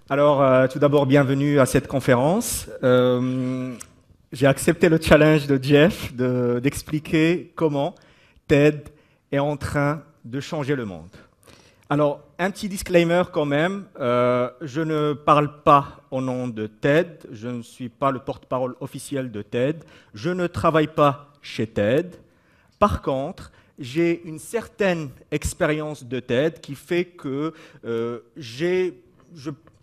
Alors, tout d'abord, bienvenue à cette conférence. J'ai accepté le challenge de Jeff d'expliquer comment TED est en train de changer le monde. Alors, un petit disclaimer quand même, je ne parle pas au nom de TED, je ne suis pas le porte-parole officiel de TED, je ne travaille pas chez TED. Par contre, j'ai une certaine expérience de TED qui fait que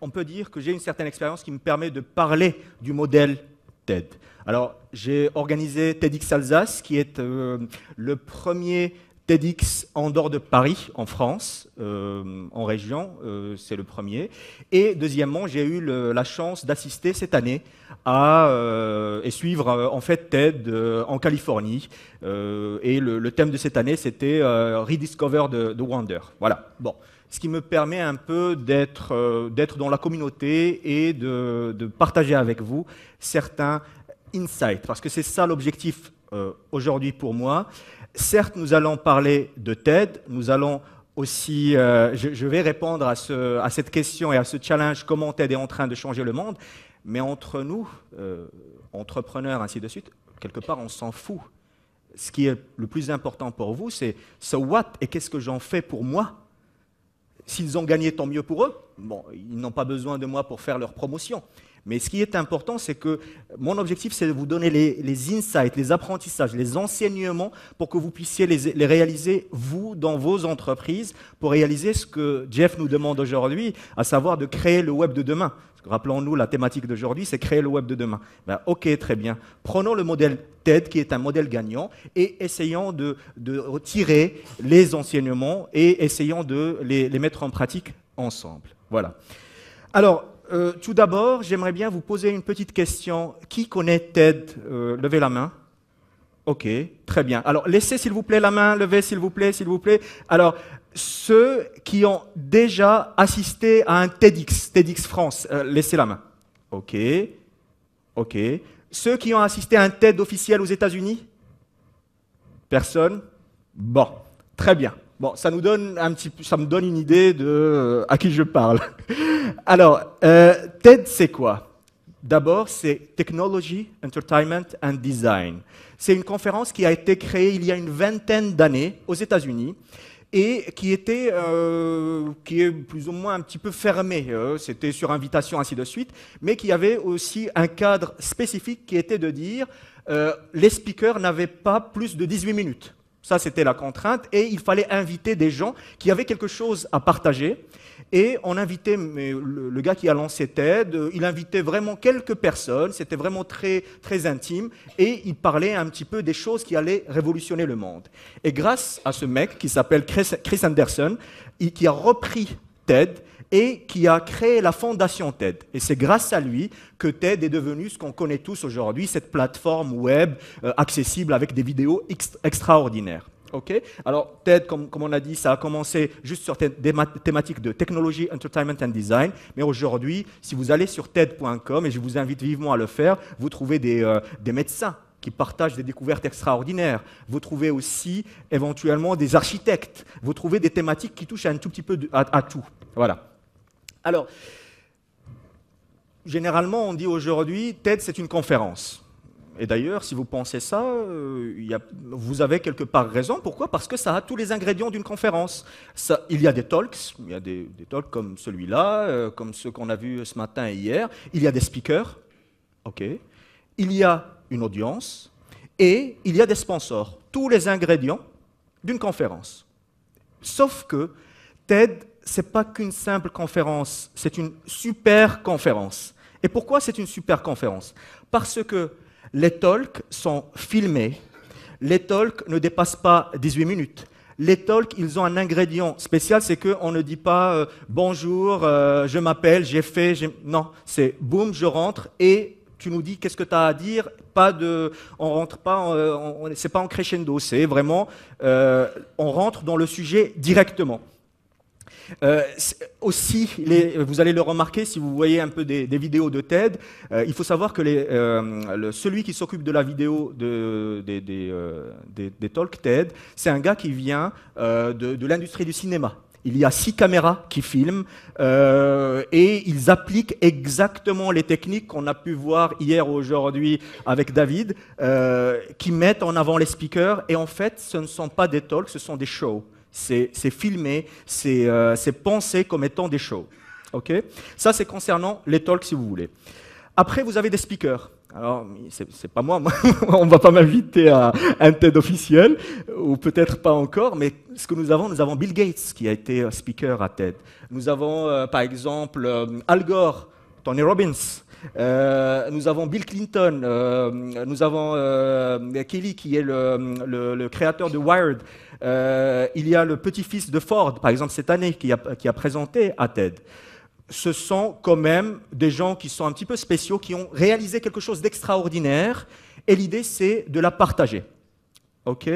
on peut dire que j'ai une certaine expérience qui me permet de parler du modèle TED. Alors, j'ai organisé TEDx Alsace, qui est le premier TEDx en dehors de Paris, en France, en région, c'est le premier. Et deuxièmement, j'ai eu la chance d'assister cette année et suivre en fait TED en Californie. Et le thème de cette année, c'était Rediscover the Wonder. Voilà. Bon. Ce qui me permet un peu d'être dans la communauté et de partager avec vous certains insights, parce que c'est ça l'objectif aujourd'hui pour moi. Certes, nous allons parler de TED, nous allons aussi, je vais répondre à cette question et à ce challenge, comment TED est en train de changer le monde, mais entre nous, entrepreneurs, ainsi de suite, quelque part, on s'en fout. Ce qui est le plus important pour vous, c'est so what et qu'est-ce que j'en fais pour moi. S'ils ont gagné, tant mieux pour eux. Bon, ils n'ont pas besoin de moi pour faire leur promotion. Mais ce qui est important, c'est que mon objectif, c'est de vous donner les insights, les apprentissages, les enseignements pour que vous puissiez les réaliser, vous, dans vos entreprises, pour réaliser ce que Jeff nous demande aujourd'hui, à savoir de créer le web de demain. Rappelons-nous, la thématique d'aujourd'hui, c'est créer le web de demain. Ben, ok, très bien. Prenons le modèle TED, qui est un modèle gagnant, et essayons de retirer les enseignements et essayons de les mettre en pratique ensemble. Voilà. Alors, tout d'abord, j'aimerais bien vous poser une petite question. Qui connaît TED? Levez la main. Ok, très bien. Alors, laissez s'il vous plaît la main, levez s'il vous plaît, s'il vous plaît. Alors, ceux qui ont déjà assisté à un TEDx, TEDx France, laissez la main. Ok, ok. Ceux qui ont assisté à un TED officiel aux États-Unis? Personne? Bon, très bien. Bon, ça nous donne ça me donne une idée de à qui je parle. Alors, TED, c'est quoi? D'abord, c'est Technology, Entertainment and Design. C'est une conférence qui a été créée il y a une vingtaine d'années aux États-Unis et qui est plus ou moins un petit peu fermée. C'était sur invitation, ainsi de suite, mais qui avait aussi un cadre spécifique qui était de dire les speakers n'avaient pas plus de 18 minutes. Ça, c'était la contrainte, et il fallait inviter des gens qui avaient quelque chose à partager. Et on invitait, le gars qui a lancé TED, il invitait vraiment quelques personnes, c'était vraiment très, très intime, et il parlait un petit peu des choses qui allaient révolutionner le monde. Et grâce à ce mec qui s'appelle Chris Anderson, qui a repris TED, et qui a créé la fondation TED. Et c'est grâce à lui que TED est devenu ce qu'on connaît tous aujourd'hui, cette plateforme web accessible avec des vidéos extraordinaires. Okay. Alors, TED, comme on a dit, ça a commencé juste sur des thématiques de technologie, entertainment and design. Mais aujourd'hui, si vous allez sur TED.com, et je vous invite vivement à le faire, vous trouvez des médecins qui partagent des découvertes extraordinaires. Vous trouvez aussi éventuellement des architectes. Vous trouvez des thématiques qui touchent un tout petit peu à tout. Voilà. Alors, généralement, on dit aujourd'hui, TED, c'est une conférence. Et d'ailleurs, si vous pensez ça, vous avez quelque part raison. Pourquoi? Parce que ça a tous les ingrédients d'une conférence. Il y a des talks, il y a des talks comme celui-là, comme ceux qu'on a vus ce matin et hier. Il y a des speakers, ok. Il y a une audience et il y a des sponsors. Tous les ingrédients d'une conférence. Sauf que TED, ce n'est pas qu'une simple conférence, c'est une super conférence. Et pourquoi c'est une super conférence? Parce que les talks sont filmés, les talks ne dépassent pas 18 minutes. Les talks, ils ont un ingrédient spécial, c'est qu'on ne dit pas bonjour, je m'appelle, j'ai fait, non, c'est boum, je rentre et tu nous dis qu'est-ce que tu as à dire. On rentre pas, c'est pas en crescendo, c'est vraiment, on rentre dans le sujet directement. Aussi, vous allez le remarquer si vous voyez un peu des vidéos de TED, il faut savoir que celui qui s'occupe de la vidéo des talks TED, c'est un gars qui vient de l'industrie du cinéma. Il y a 6 caméras qui filment et ils appliquent exactement les techniques qu'on a pu voir hier ou aujourd'hui avec David, qui mettent en avant les speakers. Et en fait, ce ne sont pas des talks, ce sont des shows. C'est filmé, c'est pensé comme étant des shows. Okay, ça, c'est concernant les talks, si vous voulez. Après, vous avez des speakers. Alors, c'est pas moi, on ne va pas m'inviter à un TED officiel, ou peut-être pas encore, mais ce que nous avons Bill Gates qui a été speaker à TED. Nous avons, par exemple, Al Gore, Tony Robbins. Nous avons Bill Clinton. Nous avon Kelly qui est le créateur de Wired. Il y a le petit-fils de Ford, par exemple, cette année, qui a présenté à TED. Ce sont quand même des gens qui sont un petit peu spéciaux, qui ont réalisé quelque chose d'extraordinaire, et l'idée, c'est de la partager. OK ?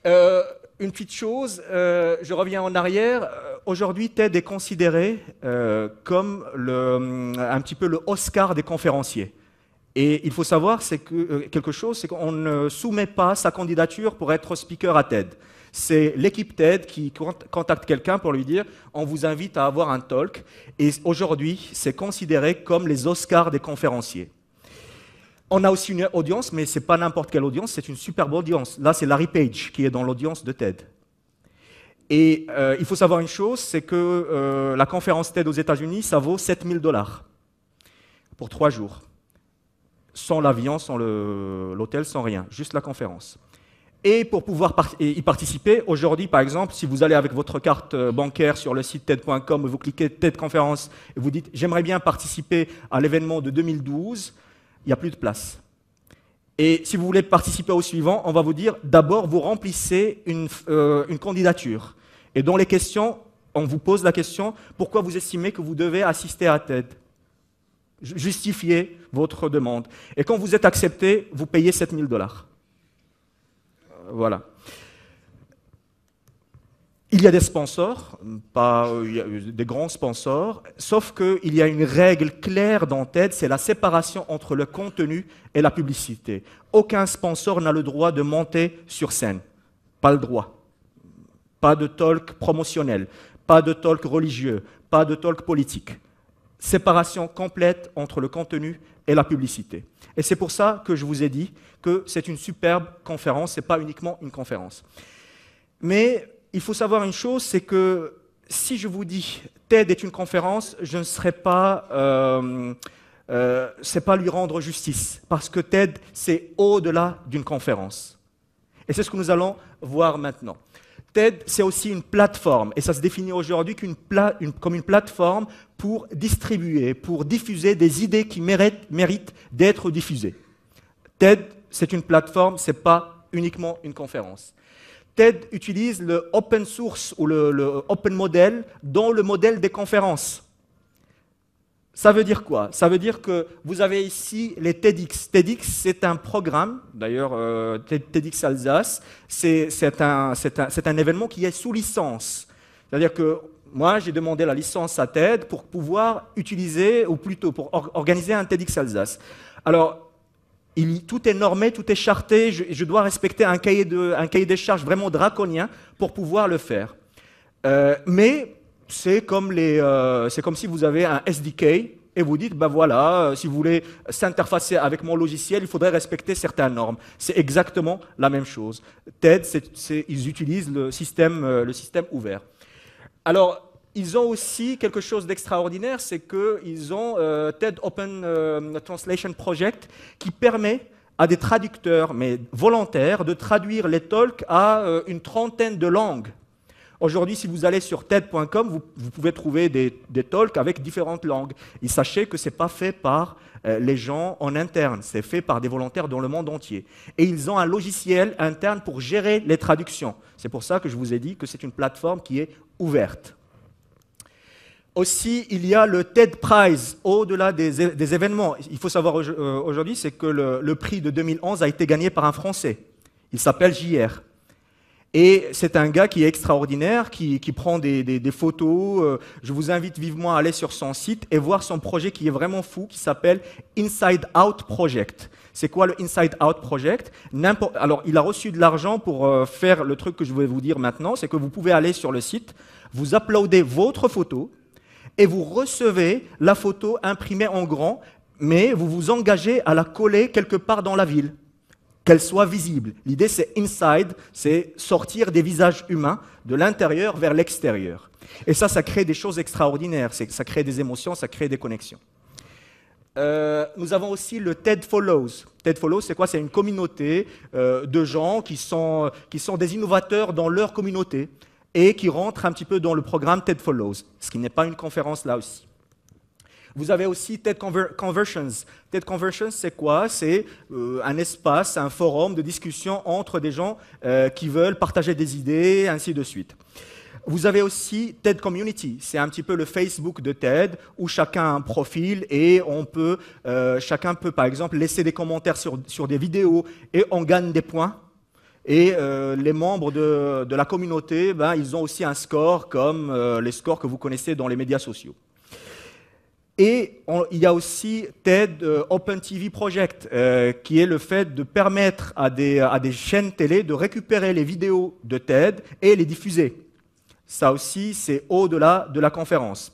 Une petite chose, je reviens en arrière. Aujourd'hui, TED est considéré comme un petit peu le Oscar des conférenciers. Et il faut savoir quelque chose, c'est qu'on ne soumet pas sa candidature pour être speaker à TED. C'est l'équipe TED qui contacte quelqu'un pour lui dire « on vous invite à avoir un talk ». Et aujourd'hui, c'est considéré comme les Oscars des conférenciers. On a aussi une audience, mais ce n'est pas n'importe quelle audience, c'est une superbe audience. Là, c'est Larry Page qui est dans l'audience de TED. Et il faut savoir une chose, c'est que la conférence TED aux États-Unis, ça vaut 7 000 $ pour 3 jours. Sans l'avion, sans l'hôtel, sans rien, juste la conférence. Et pour pouvoir y participer, aujourd'hui, par exemple, si vous allez avec votre carte bancaire sur le site TED.com, vous cliquez TED Conférence et vous dites « j'aimerais bien participer à l'événement de 2012 », il n'y a plus de place. Et si vous voulez participer au suivant, on va vous dire d'abord, vous remplissez une candidature. Et dans les questions, on vous pose la question « pourquoi vous estimez que vous devez assister à TED ?» Justifiez votre demande. Et quand vous êtes accepté, vous payez 7 000 $. Voilà. Il y a des sponsors, des grands sponsors, sauf qu'il y a une règle claire dans TED, c'est la séparation entre le contenu et la publicité. Aucun sponsor n'a le droit de monter sur scène. Pas le droit. Pas de talk promotionnel, pas de talk religieux, pas de talk politique. Séparation complète entre le contenu et la publicité. Et c'est pour ça que je vous ai dit que c'est une superbe conférence, ce n'est pas uniquement une conférence. Mais il faut savoir une chose, c'est que si je vous dis TED est une conférence, je ne serai pas, c'est pas lui rendre justice, parce que TED, c'est au-delà d'une conférence. Et c'est ce que nous allons voir maintenant. TED, c'est aussi une plateforme, et ça se définit aujourd'hui comme une plateforme pour distribuer, pour diffuser des idées qui méritent d'être diffusées. TED, c'est une plateforme, ce n'est pas uniquement une conférence. TED utilise le open source ou le open model dans le modèle des conférences. Ça veut dire quoi? Ça veut dire que vous avez ici les TEDx. TEDx, c'est un programme, d'ailleurs TEDx Alsace, c'est un événement qui est sous licence. C'est-à-dire que moi, j'ai demandé la licence à TED pour pouvoir utiliser, ou plutôt pour organiser un TEDx Alsace. Alors, tout est normé, tout est charté, je dois respecter un cahier des charges vraiment draconien pour pouvoir le faire. Mais c'est comme si vous avez un SDK et vous dites, ben voilà, si vous voulez s'interfacer avec mon logiciel, il faudrait respecter certaines normes. C'est exactement la même chose. TED, ils utilisent le système ouvert. Alors, ils ont aussi quelque chose d'extraordinaire, c'est qu'ils ont TED Open Translation Project qui permet à des traducteurs, mais volontaires, de traduire les talks à une trentaine de langues. Aujourd'hui, si vous allez sur TED.com, vous pouvez trouver des talks avec différentes langues. Et sachez que ce n'est pas fait par les gens en interne, c'est fait par des volontaires dans le monde entier. Et ils ont un logiciel interne pour gérer les traductions. C'est pour ça que je vous ai dit que c'est une plateforme qui est ouverte. Aussi, il y a le TED Prize, au-delà des événements. Il faut savoir aujourd'hui, c'est que le prix de 2011 a été gagné par un Français. Il s'appelle JR. Et c'est un gars qui est extraordinaire, qui prend des photos. Je vous invite vivement à aller sur son site et voir son projet qui est vraiment fou, qui s'appelle Inside Out Project. C'est quoi le Inside Out Project? Alors, il a reçu de l'argent pour faire le truc que je vais vous dire maintenant, c'est que vous pouvez aller sur le site, vous uploadez votre photo et vous recevez la photo imprimée en grand, mais vous vous engagez à la coller quelque part dans la ville, qu'elle soit visible. L'idée, c'est inside, c'est sortir des visages humains de l'intérieur vers l'extérieur. Et ça crée des choses extraordinaires, ça crée des émotions, ça crée des connexions. Nous avons aussi le TED Follows. TED Follows, c'est quoi? C'est une communauté de gens qui sont des innovateurs dans leur communauté et qui rentrent un petit peu dans le programme TED Follows, ce qui n'est pas une conférence là aussi. Vous avez aussi TED Conversions. TED Conversions, c'est quoi? C'est un espace, un forum de discussion entre des gens qui veulent partager des idées, ainsi de suite. Vous avez aussi TED Community, c'est un petit peu le Facebook de TED, où chacun a un profil et chacun peut par exemple laisser des commentaires sur des vidéos et on gagne des points. Et les membres de la communauté, ils ont aussi un score comme les scores que vous connaissez dans les médias sociaux. Et il y a aussi TED Open TV Project, qui est le fait de permettre à des chaînes télé de récupérer les vidéos de TED et les diffuser. Ça aussi, c'est au-delà de la conférence.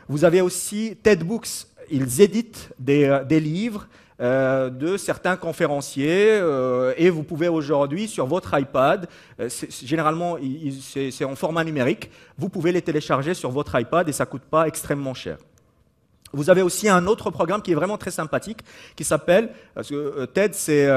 Vous avez aussi TED Books. Ils éditent des livres de certains conférenciers et vous pouvez aujourd'hui, sur votre iPad, généralement c'est en format numérique, vous pouvez les télécharger sur votre iPad et ça ne coûte pas extrêmement cher. Vous avez aussi un autre programme qui est vraiment très sympathique, qui s'appelle, parce que TED c'est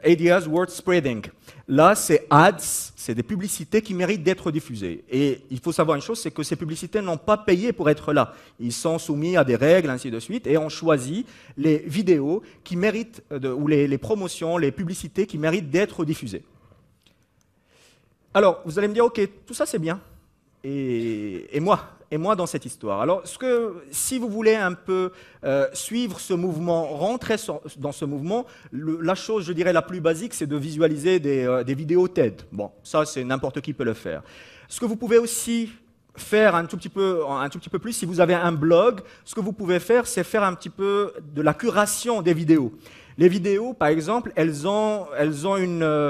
Ideas Worth Spreading. Là, c'est ads, c'est des publicités qui méritent d'être diffusées. Et il faut savoir une chose, c'est que ces publicités n'ont pas payé pour être là. Ils sont soumis à des règles, ainsi de suite, et on choisit les vidéos qui méritent, ou les promotions, les publicités qui méritent d'être diffusées. Alors, vous allez me dire, ok, tout ça c'est bien. Et moi dans cette histoire. Alors, si vous voulez un peu suivre ce mouvement, rentrer dans ce mouvement, la chose, je dirais, la plus basique, c'est de visualiser des vidéos TED. Bon, ça, c'est n'importe qui peut le faire. Ce que vous pouvez aussi faire un tout petit peu plus, si vous avez un blog, ce que vous pouvez faire, c'est faire un petit peu de la curation des vidéos. Les vidéos, par exemple, elles ont une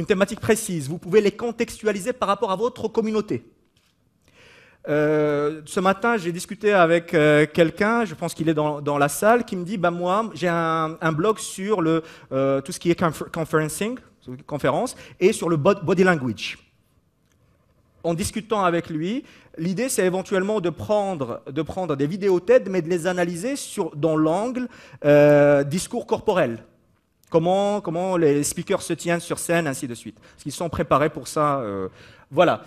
thématique précise. Vous pouvez les contextualiser par rapport à votre communauté. Ce matin, j'ai discuté avec quelqu'un, je pense qu'il est dans la salle, qui me dit moi, j'ai un blog sur tout ce qui est conferencing, conférence, et sur le body language. En discutant avec lui, l'idée, c'est éventuellement de prendre des vidéos TED, mais de les analyser dans l'angle discours corporel. Comment les speakers se tiennent sur scène, ainsi de suite. Parce qu'ils sont préparés pour ça. Voilà.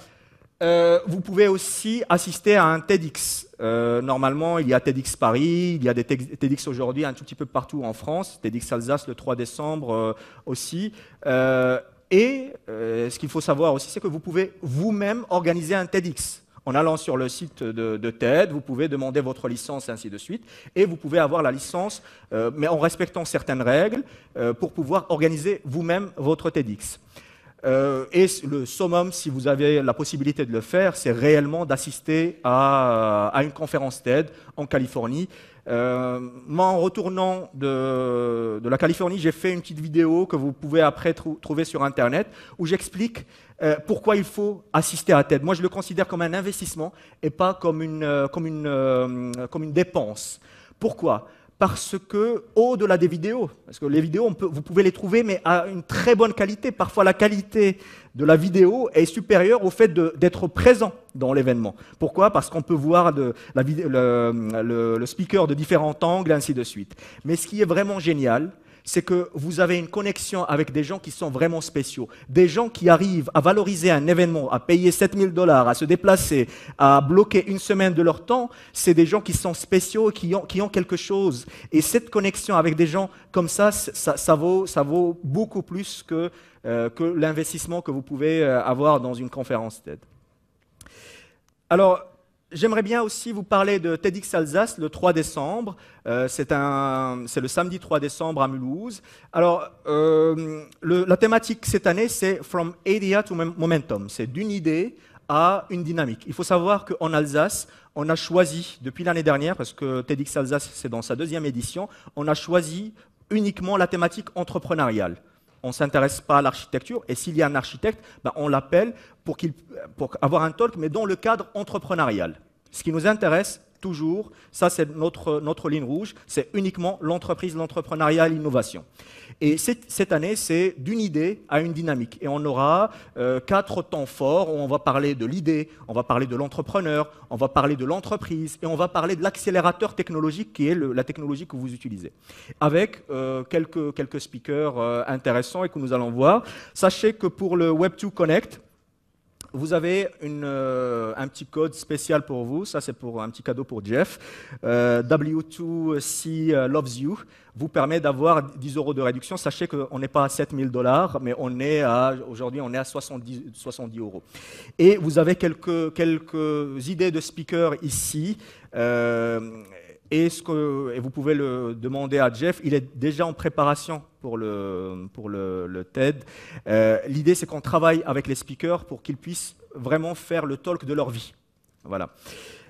Vous pouvez aussi assister à un TEDx. Normalement, il y a TEDx Paris, il y a des TEDx aujourd'hui un tout petit peu partout en France, TEDx Alsace le 3 décembre aussi. Ce qu'il faut savoir aussi, c'est que vous pouvez vous-même organiser un TEDx. En allant sur le site de TED, vous pouvez demander votre licence, et ainsi de suite, et vous pouvez avoir la licence, mais en respectant certaines règles, pour pouvoir organiser vous-même votre TEDx. Et le summum, si vous avez la possibilité de le faire, c'est réellement d'assister à une conférence TED en Californie. Moi, en retournant de la Californie, j'ai fait une petite vidéo que vous pouvez après trouver sur Internet, où j'explique pourquoi il faut assister à TED. Moi, je le considère comme un investissement et pas comme une dépense. Pourquoi ? Parce que, au-delà des vidéos, parce que les vidéos, vous pouvez les trouver, mais à une très bonne qualité. Parfois, la qualité de la vidéo est supérieure au fait d'être présent dans l'événement. Pourquoi ? Parce qu'on peut voir le speaker de différents angles, ainsi de suite. Mais ce qui est vraiment génial, c'est que vous avez une connexion avec des gens qui sont vraiment spéciaux. Des gens qui arrivent à valoriser un événement, à payer 7 000 $, à se déplacer, à bloquer une semaine de leur temps. C'est des gens qui sont spéciaux, qui ont quelque chose. Et cette connexion avec des gens comme ça vaut beaucoup plus que l'investissement que vous pouvez avoir dans une conférence TED. Alors, j'aimerais bien aussi vous parler de TEDx Alsace le 3 décembre. C'est le samedi 3 décembre à Mulhouse. Alors, la thématique cette année, c'est From Idea to Momentum. C'est d'une idée à une dynamique. Il faut savoir qu'en Alsace, on a choisi, depuis l'année dernière, parce que TEDx Alsace, c'est dans sa 2e édition, on a choisi uniquement la thématique entrepreneuriale. On ne s'intéresse pas à l'architecture, et s'il y a un architecte, ben on l'appelle pour avoir un talk, mais dans le cadre entrepreneurial. Ce qui nous intéresse toujours, ça c'est notre ligne rouge, c'est uniquement l'entreprise, l'entrepreneuriat, l'innovation. Et cette année, c'est d'une idée à une dynamique. Et on aura 4 temps forts où on va parler de l'idée, on va parler de l'entrepreneur, on va parler de l'entreprise et on va parler de l'accélérateur technologique qui est la technologie que vous utilisez. Avec quelques speakers intéressants et que nous allons voir. Sachez que pour le Web2 Connect, vous avez un petit code spécial pour vous, ça c'est pour un petit cadeau pour Jeff. W2C Loves You vous permet d'avoir 10 € de réduction. Sachez qu'on n'est pas à 7 000 $, mais aujourd'hui on est à 70 €. Et vous avez quelques idées de speakers ici. Et vous pouvez le demander à Jeff, il est déjà en préparation pour le TED. L'idée, c'est qu'on travaille avec les speakers pour qu'ils puissent vraiment faire le talk de leur vie. Voilà.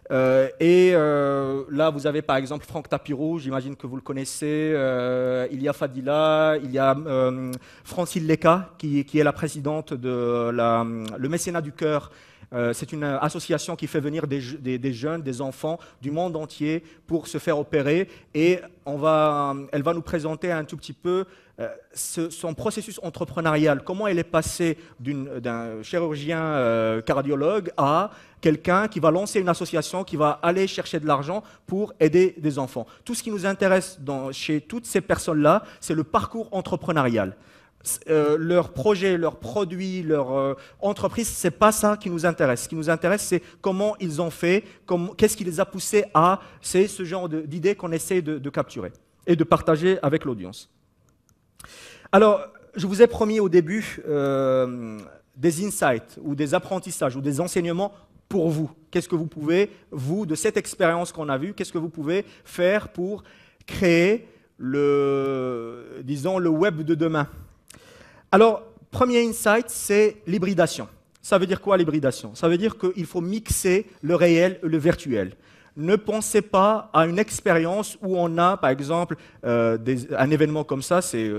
Là, vous avez par exemple Franck Tapiro, j'imagine que vous le connaissez. Il y a Fadila, il y a Francine Leka, qui est la présidente de le mécénat du cœur. C'est une association qui fait venir des jeunes, des enfants du monde entier pour se faire opérer. Et elle va nous présenter un tout petit peu son processus entrepreneurial, comment elle est passée d'un chirurgien cardiologue à quelqu'un qui va lancer une association, qui va aller chercher de l'argent pour aider des enfants. Tout ce qui nous intéresse chez toutes ces personnes-là, c'est le parcours entrepreneurial. Leur projet, leurs produits, leur entreprise, ce n'est pas ça qui nous intéresse. Ce qui nous intéresse, c'est comment ils ont fait, qu'est-ce qui les a poussés à... C'est ce genre d'idées qu'on essaie de capturer et de partager avec l'audience. Alors, je vous ai promis au début des insights ou des apprentissages ou des enseignements pour vous. Qu'est-ce que vous pouvez, vous, de cette expérience qu'on a vue, qu'est-ce que vous pouvez faire pour créer disons, le web de demain? Alors, premier insight, c'est l'hybridation. Ça veut dire quoi l'hybridation? Ça veut dire qu'il faut mixer le réel et le virtuel. Ne pensez pas à une expérience où on a, par exemple, un événement comme ça, c'est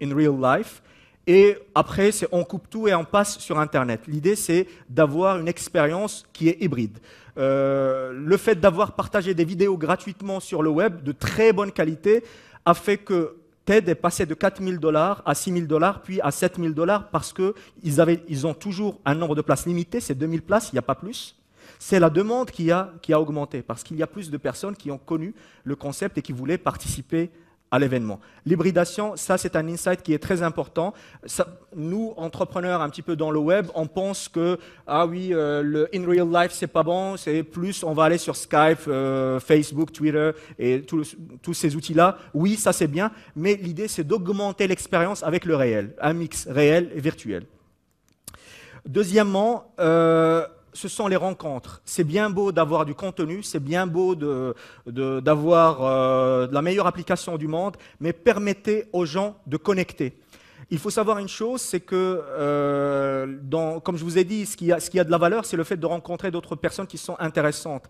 in real life, et après, on coupe tout et on passe sur Internet. L'idée, c'est d'avoir une expérience qui est hybride. Le fait d'avoir partagé des vidéos gratuitement sur le web de très bonne qualité a fait que TED est passé de 4 000 $ à 6 000 $, puis à 7 000 $ parce qu'ils ont toujours un nombre de places limité, c'est 2 000 places, il n'y a pas plus. C'est la demande qui a augmenté parce qu'il y a plus de personnes qui ont connu le concept et qui voulaient participer à l'événement. L'hybridation, ça c'est un insight qui est très important. Nous, entrepreneurs un petit peu dans le web, on pense que ah oui, le in real life c'est pas bon, c'est plus on va aller sur Skype, Facebook, Twitter et tous ces outils-là. Oui, ça c'est bien, mais l'idée c'est d'augmenter l'expérience avec le réel, un mix réel et virtuel. Deuxièmement, ce sont les rencontres. C'est bien beau d'avoir du contenu, c'est bien beau d'avoir la meilleure application du monde, mais permettez aux gens de connecter. Il faut savoir une chose, c'est que, comme je vous ai dit, ce qui a de la valeur, c'est le fait de rencontrer d'autres personnes qui sont intéressantes.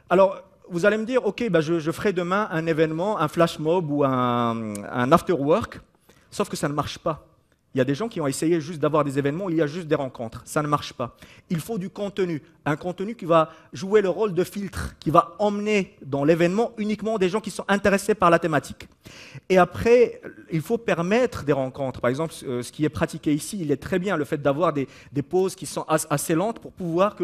Alors, vous allez me dire, ok, je ferai demain un événement, un flash mob ou un after work, sauf que ça ne marche pas. Il y a des gens qui ont essayé juste d'avoir des événements où il y a juste des rencontres. Ça ne marche pas. Il faut du contenu. Un contenu qui va jouer le rôle de filtre, qui va emmener dans l'événement uniquement des gens qui sont intéressés par la thématique. Et après, il faut permettre des rencontres. Par exemple, ce qui est pratiqué ici, il est très bien, le fait d'avoir des pauses qui sont assez lentes pour pouvoir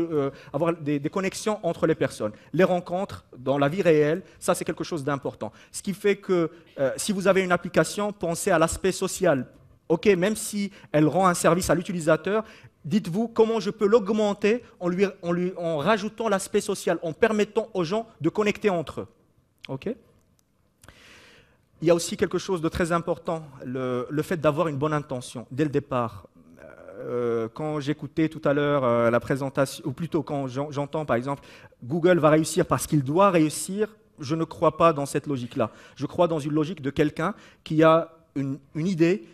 avoir des connexions entre les personnes. Les rencontres dans la vie réelle, ça c'est quelque chose d'important. Ce qui fait que si vous avez une application, pensez à l'aspect social. Ok, même si elle rend un service à l'utilisateur, dites-vous comment je peux l'augmenter en rajoutant l'aspect social, en permettant aux gens de connecter entre eux. Ok ? Il y a aussi quelque chose de très important, le fait d'avoir une bonne intention dès le départ. quand j'écoutais tout à l'heure la présentation, ou plutôt quand j'entends par exemple Google va réussir parce qu'il doit réussir, je ne crois pas dans cette logique-là. Je crois dans une logique de quelqu'un qui a une idée,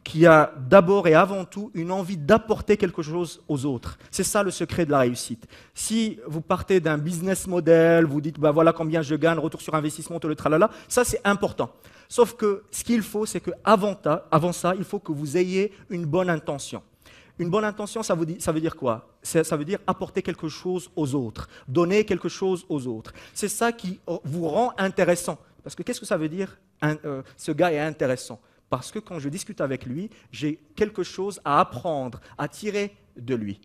qui a d'abord et avant tout une envie d'apporter quelque chose aux autres. C'est ça le secret de la réussite. Si vous partez d'un business model, vous dites bah, voilà combien je gagne, retour sur investissement, tout le tralala, ça c'est important. Sauf que ce qu'il faut, c'est qu'avant ça, il faut que vous ayez une bonne intention. Une bonne intention, ça veut dire quoi? Ça veut dire apporter quelque chose aux autres, donner quelque chose aux autres. C'est ça qui vous rend intéressant. Parce que qu'est-ce que ça veut dire ce gars est intéressant? Parce que quand je discute avec lui, j'ai quelque chose à apprendre, à tirer de lui.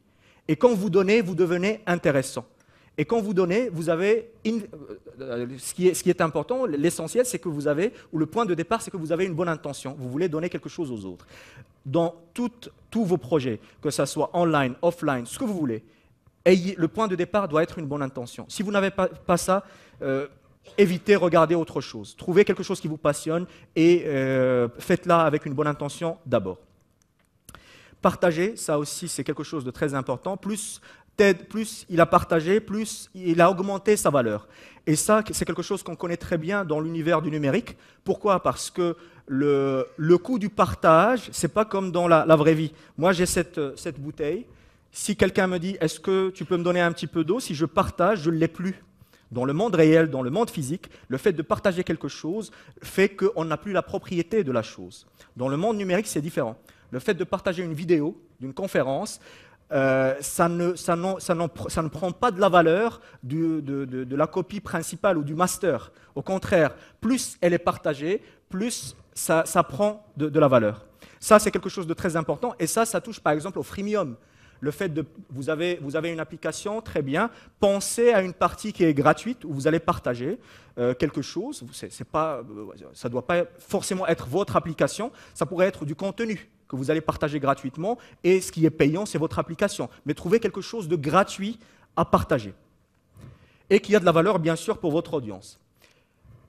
Et quand vous donnez, vous devenez intéressant. Et quand vous donnez, vous avez ce qui est important, l'essentiel, c'est que vous avez, ou le point de départ, c'est que vous avez une bonne intention. Vous voulez donner quelque chose aux autres. Dans tous vos projets, que ce soit online, offline, ce que vous voulez, le point de départ doit être une bonne intention. Si vous n'avez pas ça, évitez, regardez autre chose. Trouvez quelque chose qui vous passionne et faites-la avec une bonne intention d'abord. Partager, ça aussi, c'est quelque chose de très important. Plus il a partagé, plus il a augmenté sa valeur. Et ça, c'est quelque chose qu'on connaît très bien dans l'univers du numérique. Pourquoi? Parce que le coût du partage, ce n'est pas comme dans la vraie vie. Moi, j'ai cette bouteille. Si quelqu'un me dit « Est-ce que tu peux me donner un petit peu d'eau ?» Si je partage, je ne l'ai plus. Dans le monde réel, dans le monde physique, le fait de partager quelque chose fait qu'on n'a plus la propriété de la chose. Dans le monde numérique, c'est différent. Le fait de partager une vidéo d'une conférence, ça ne prend pas de la valeur de la copie principale ou du master. Au contraire, plus elle est partagée, plus ça prend de la valeur. Ça, c'est quelque chose de très important. Et ça touche par exemple au freemium. Le fait de, vous avez une application, très bien, pensez à une partie qui est gratuite où vous allez partager quelque chose. Ça ne doit pas forcément être votre application, ça pourrait être du contenu que vous allez partager gratuitement et ce qui est payant, c'est votre application. Mais trouvez quelque chose de gratuit à partager et qui a de la valeur, bien sûr, pour votre audience.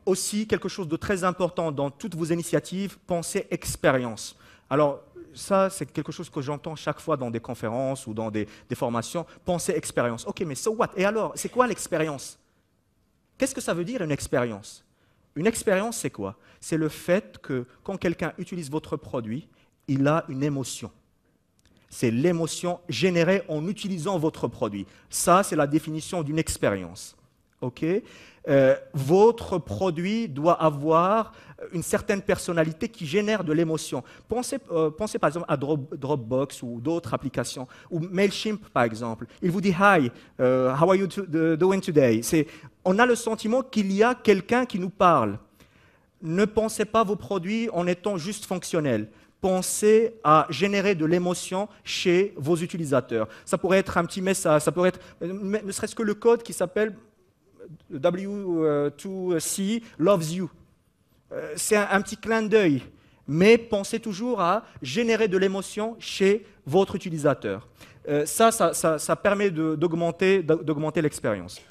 Aussi, quelque chose de très important dans toutes vos initiatives, pensez expérience. Alors, ça, c'est quelque chose que j'entends chaque fois dans des conférences ou dans des formations. Pensez expérience. OK, mais so what? Et alors, c'est quoi l'expérience? Qu'est-ce que ça veut dire une expérience? Une expérience, c'est quoi? C'est le fait que quand quelqu'un utilise votre produit, il a une émotion. C'est l'émotion générée en utilisant votre produit. Ça, c'est la définition d'une expérience. OK? Votre produit doit avoir une certaine personnalité qui génère de l'émotion. Pensez par exemple à Dropbox ou d'autres applications, ou Mailchimp par exemple. Il vous dit « Hi, how are you doing today ?» On a le sentiment qu'il y a quelqu'un qui nous parle. Ne pensez pas vos produits en étant juste fonctionnels. Pensez à générer de l'émotion chez vos utilisateurs. Ça pourrait être un petit message, ça pourrait être ne serait-ce que le code qui s'appelle W2C loves you. C'est un petit clin d'œil, mais pensez toujours à générer de l'émotion chez votre utilisateur. Ça permet d'augmenter l'expérience.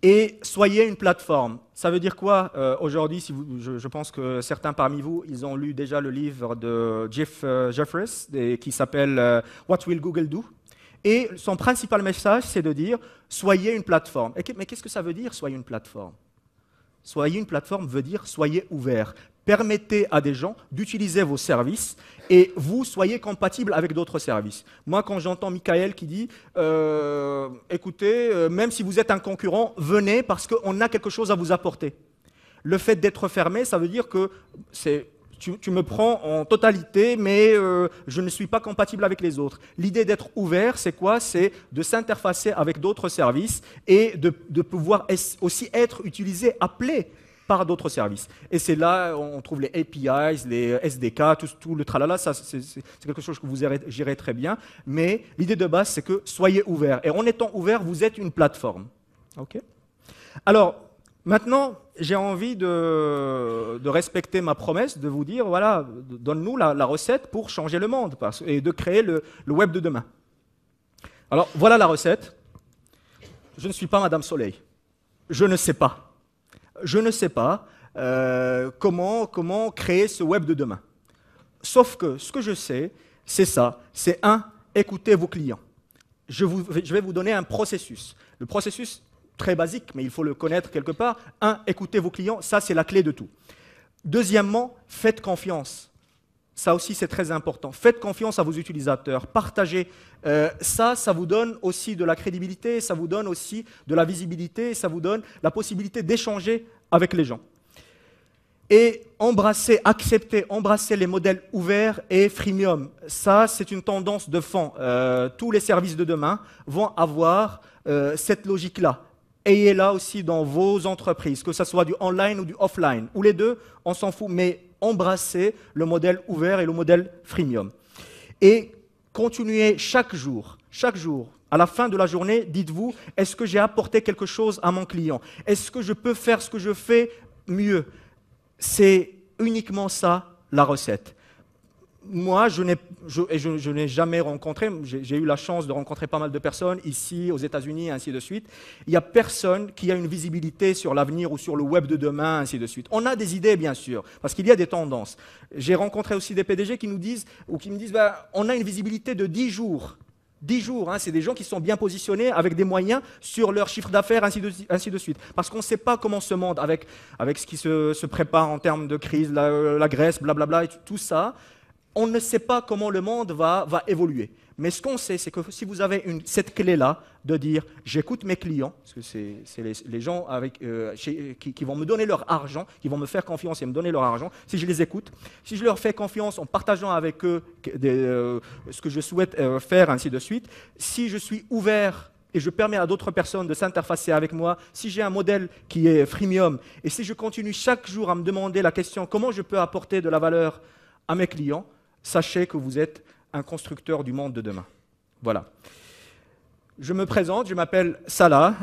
Et soyez une plateforme. Ça veut dire quoi aujourd'hui? Je pense que certains parmi vous, ils ont lu déjà le livre de Jeff Jeffress qui s'appelle What Will Google Do? Et son principal message, c'est de dire « soyez une plateforme ». Mais qu'est-ce que ça veut dire, soyez une plateforme? Soyez une plateforme veut dire soyez ouvert. Permettez à des gens d'utiliser vos services et vous soyez compatible avec d'autres services. Moi, quand j'entends Michael qui dit écoutez, même si vous êtes un concurrent, venez parce qu'on a quelque chose à vous apporter. Le fait d'être fermé, ça veut dire que tu me prends en totalité, mais je ne suis pas compatible avec les autres. L'idée d'être ouvert, c'est quoi? C'est de s'interfacer avec d'autres services et de pouvoir aussi être utilisé, appelé par d'autres services. Et c'est là on trouve les APIs, les SDK, tout le tralala, ça c'est quelque chose que vous gérez très bien. Mais l'idée de base, c'est que soyez ouvert. Et en étant ouvert, vous êtes une plateforme. OK? Alors, maintenant, j'ai envie de respecter ma promesse, de vous dire, voilà, donne-nous la recette pour changer le monde et de créer le web de demain. Alors, voilà la recette. Je ne suis pas Madame Soleil. Je ne sais pas. Je ne sais pas comment créer ce web de demain. Sauf que ce que je sais, c'est ça. C'est écoutez vos clients. Je vais vous donner un processus. Le processus, très basique, mais il faut le connaître quelque part. Écoutez vos clients, ça c'est la clé de tout. Deuxièmement, faites confiance. Ça aussi, c'est très important. Faites confiance à vos utilisateurs. Partagez. Ça vous donne aussi de la crédibilité, ça vous donne aussi de la visibilité, ça vous donne la possibilité d'échanger avec les gens. Et acceptez les modèles ouverts et freemium. Ça, c'est une tendance de fond. Tous les services de demain vont avoir cette logique-là. Ayez-la aussi dans vos entreprises, que ce soit du online ou du offline, ou les deux, on s'en fout, mais embrassez le modèle ouvert et le modèle freemium. Et continuez chaque jour, à la fin de la journée, dites-vous, est-ce que j'ai apporté quelque chose à mon client? Est-ce que je peux faire ce que je fais mieux? C'est uniquement ça, la recette. Moi, je n'ai jamais rencontré, j'ai eu la chance de rencontrer pas mal de personnes ici, aux États-Unis, et ainsi de suite. Il n'y a personne qui a une visibilité sur l'avenir ou sur le web de demain, ainsi de suite. On a des idées, bien sûr, parce qu'il y a des tendances. J'ai rencontré aussi des PDG qui nous disent, ou qui me disent, on a une visibilité de 10 jours. 10 jours, hein, c'est des gens qui sont bien positionnés avec des moyens sur leur chiffre d'affaires, ainsi de suite. Parce qu'on ne sait pas comment ce monde, avec ce qui se prépare en termes de crise, la Grèce, blablabla, et tout ça, on ne sait pas comment le monde va évoluer. Mais ce qu'on sait, c'est que si vous avez cette clé-là de dire « j'écoute mes clients », parce que c'est les gens qui vont me donner leur argent, qui vont me faire confiance et me donner leur argent, si je les écoute, si je leur fais confiance en partageant avec eux ce que je souhaite faire, ainsi de suite, si je suis ouvert et je permets à d'autres personnes de s'interfacer avec moi, si j'ai un modèle qui est freemium, et si je continue chaque jour à me demander la question « comment je peux apporter de la valeur à mes clients », sachez que vous êtes un constructeur du monde de demain. Voilà. Je me présente, je m'appelle Salah.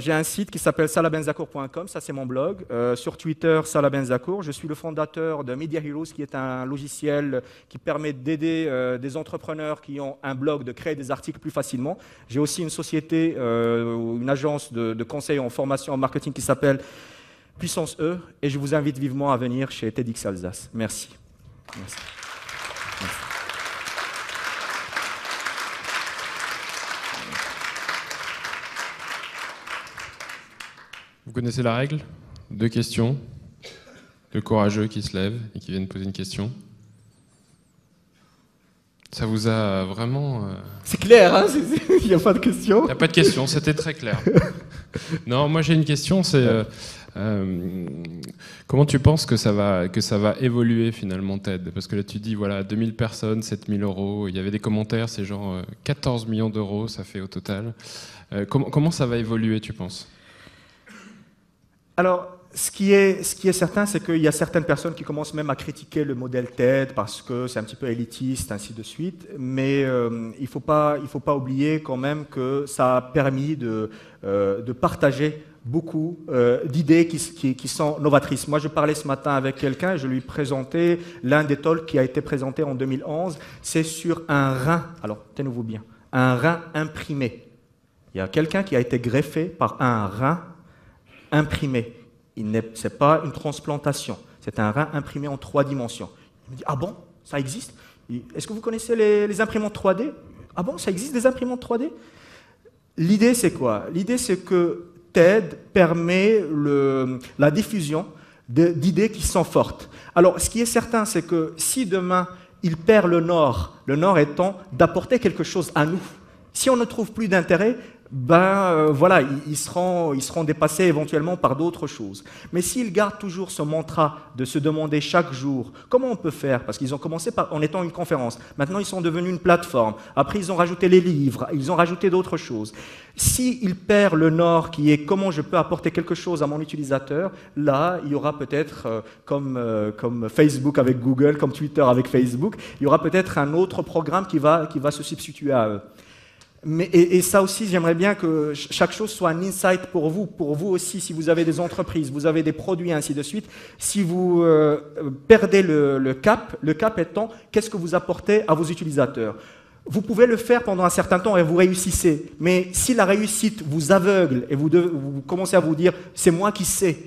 J'ai un site qui s'appelle salahbenzakour.com, ça c'est mon blog. Sur Twitter, Salah Benzakour. Je suis le fondateur de Media Heroes, qui est un logiciel qui permet d'aider des entrepreneurs qui ont un blog de créer des articles plus facilement. J'ai aussi une société, une agence de conseil en formation en marketing qui s'appelle Puissance E. Et je vous invite vivement à venir chez TEDx Alsace. Merci. Merci. Vous connaissez la règle? 2 questions, 2 courageux qui se lèvent et qui viennent poser une question. Ça vous a vraiment... C'est clair, hein? Il n'y a pas de question. Il n'y a pas de question, c'était très clair. Non, moi j'ai une question, c'est... comment tu penses que ça va évoluer finalement TED? Parce que là tu dis voilà 2000 personnes, 7000 €, il y avait des commentaires, c'est genre 14 millions d'euros ça fait au total. Comment ça va évoluer tu penses? Alors, ce qui est certain, c'est qu'il y a certaines personnes qui commencent même à critiquer le modèle TED parce que c'est un petit peu élitiste, ainsi de suite. Mais il ne faut pas oublier quand même que ça a permis de partager beaucoup d'idées qui sont novatrices. Moi, je parlais ce matin avec quelqu'un et je lui présentais l'un des talks qui a été présenté en 2011. C'est sur un rein, alors tenez-vous bien, un rein imprimé. Il y a quelqu'un qui a été greffé par un rein imprimé. Ce n'est pas une transplantation, c'est un rein imprimé en 3 dimensions. Il me dit, ah bon, ça existe? Est-ce que vous connaissez les imprimantes 3D? Ah bon, ça existe des imprimantes 3D? L'idée, c'est quoi? L'idée, c'est que TED permet la diffusion d'idées qui sont fortes. Alors, ce qui est certain, c'est que si demain, il perd le nord étant d'apporter quelque chose à nous, si on ne trouve plus d'intérêt, voilà, ils seront dépassés éventuellement par d'autres choses. Mais s'ils gardent toujours ce mantra de se demander chaque jour comment on peut faire, parce qu'ils ont commencé en étant une conférence, maintenant ils sont devenus une plateforme, après ils ont rajouté les livres, ils ont rajouté d'autres choses. S'ils perdent le nord qui est comment je peux apporter quelque chose à mon utilisateur, là il y aura peut-être, comme Facebook avec Google, comme Twitter avec Facebook, il y aura peut-être un autre programme qui va se substituer à eux. Et ça aussi, j'aimerais bien que chaque chose soit un insight pour vous aussi, si vous avez des entreprises, vous avez des produits, ainsi de suite. Si vous perdez le cap étant, qu'est-ce que vous apportez à vos utilisateurs? Vous pouvez le faire pendant un certain temps et vous réussissez. Mais si la réussite vous aveugle et vous commencez à vous dire « c'est moi qui sais »,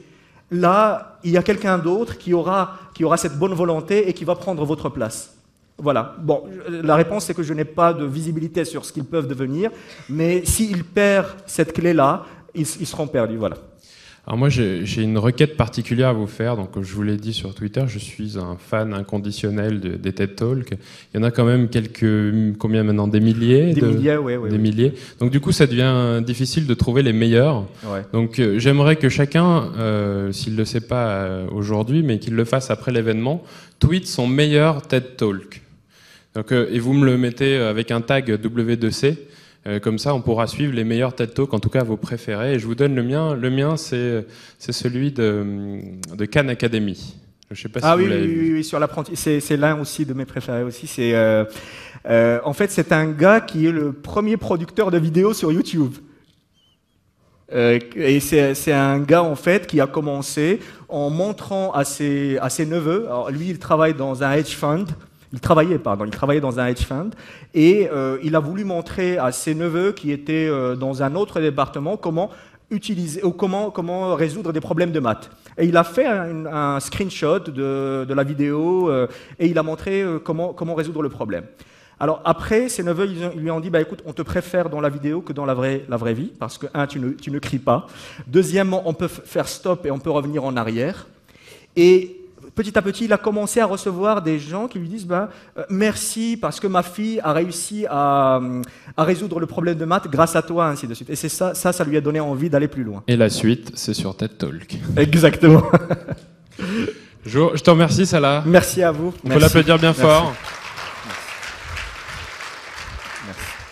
là, il y a quelqu'un d'autre qui aura cette bonne volonté et qui va prendre votre place. Voilà. Bon, la réponse, c'est que je n'ai pas de visibilité sur ce qu'ils peuvent devenir, mais s'ils perdent cette clé-là, ils seront perdus, voilà. Alors moi, j'ai une requête particulière à vous faire. Donc, je vous l'ai dit sur Twitter, je suis un fan inconditionnel des TED Talks. Il y en a quand même combien maintenant, des milliers? Des milliers, oui. Des milliers. Donc, du coup, ça devient difficile de trouver les meilleurs. Ouais. Donc, j'aimerais que chacun, s'il ne le sait pas aujourd'hui, mais qu'il le fasse après l'événement, tweet son meilleur TED Talk. Donc, et vous me le mettez avec un tag W2C. Comme ça, on pourra suivre les meilleurs TED Talks, en tout cas vos préférés. Et je vous donne le mien. Le mien, c'est celui de Khan Academy. Je ne sais pas si vous l'avez vu. Oui, sur l'apprentissage. C'est l'un aussi de mes préférés aussi. En fait, c'est un gars qui est le premier producteur de vidéos sur YouTube. Et c'est un gars, en fait, qui a commencé en montrant à ses neveux. Alors, lui, il travaille dans un hedge fund. Il travaillait dans un hedge fund et il a voulu montrer à ses neveux qui étaient dans un autre département comment utiliser ou comment résoudre des problèmes de maths. Et il a fait un screenshot de la vidéo et il a montré comment résoudre le problème. Alors après, ses neveux ils lui ont dit écoute, on te préfère dans la vidéo que dans la vraie vie parce que tu ne cries pas. Deuxièmement, on peut faire stop et on peut revenir en arrière. Et petit à petit, il a commencé à recevoir des gens qui lui disent merci parce que ma fille a réussi à résoudre le problème de maths grâce à toi, ainsi de suite. Et c'est ça lui a donné envie d'aller plus loin. Et la suite, c'est sur TED Talk. Exactement. Je te remercie, Salah. Merci à vous. On peut l'applaudir bien fort. Merci.